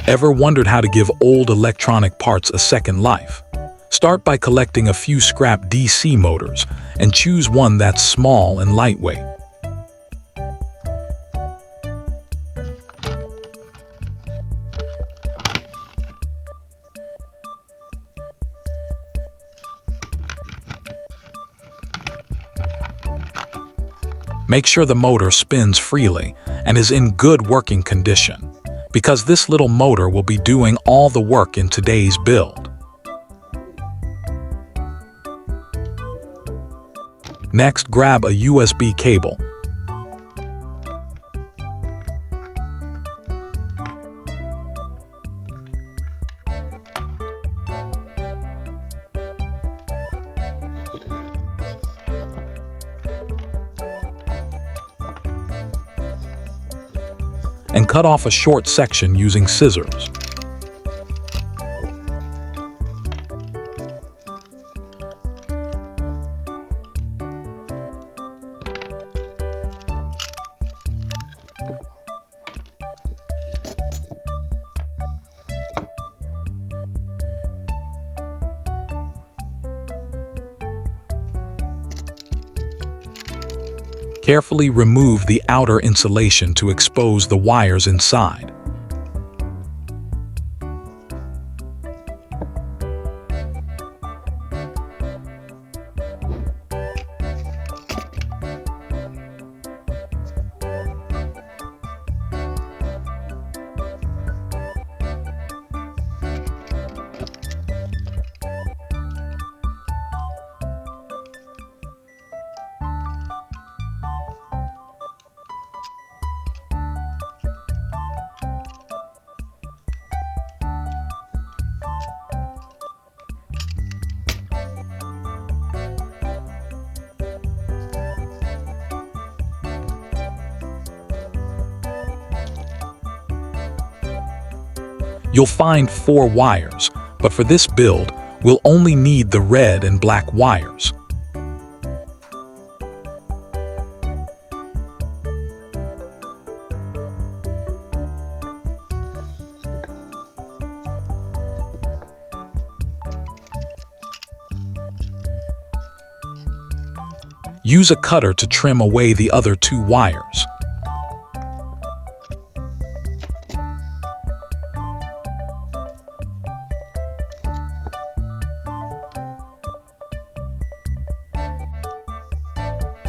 Ever wondered how to give old electronic parts a second life? Start by collecting a few scrap DC motors and choose one that's small and lightweight. Make sure the motor spins freely and is in good working condition, because this little motor will be doing all the work in today's build. Next, grab a USB cable. And cut off a short section using scissors. Carefully remove the outer insulation to expose the wires inside. You'll find 4 wires, but for this build, we'll only need the red and black wires. Use a cutter to trim away the other 2 wires.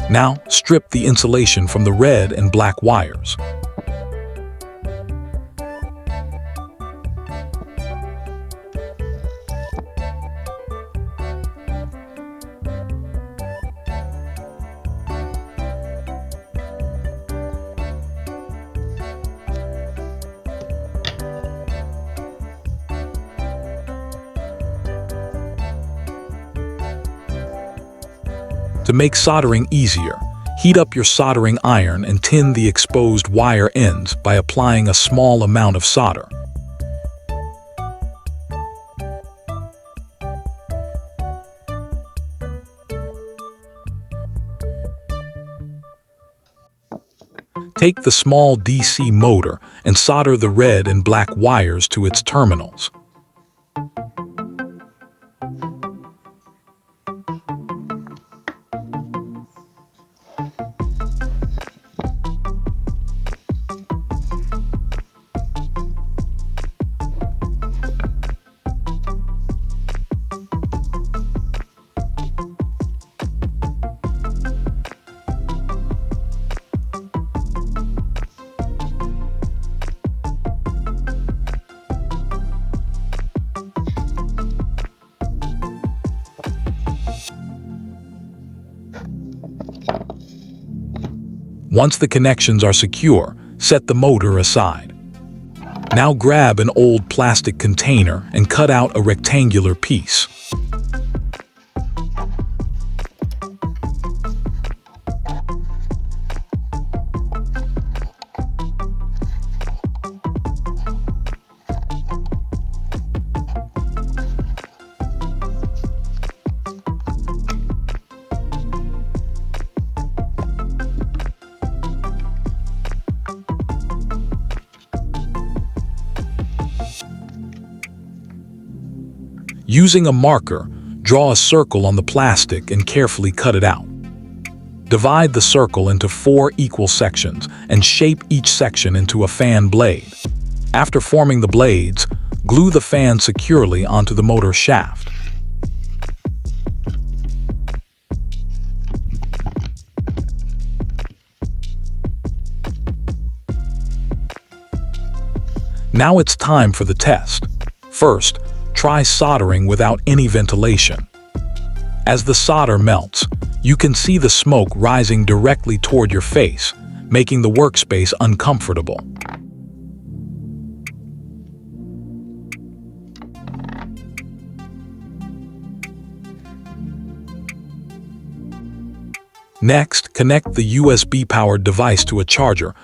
Now, strip the insulation from the red and black wires. To make soldering easier, heat up your soldering iron and tin the exposed wire ends by applying a small amount of solder. Take the small DC motor and solder the red and black wires to its terminals. Once the connections are secure, set the motor aside. Now grab an old plastic container and cut out a rectangular piece. Using a marker, draw a circle on the plastic and carefully cut it out. Divide the circle into 4 equal sections and shape each section into a fan blade. After forming the blades, glue the fan securely onto the motor shaft. Now it's time for the test. First, try soldering without any ventilation. As the solder melts, you can see the smoke rising directly toward your face, making the workspace uncomfortable. Next, connect the USB-powered device to a charger.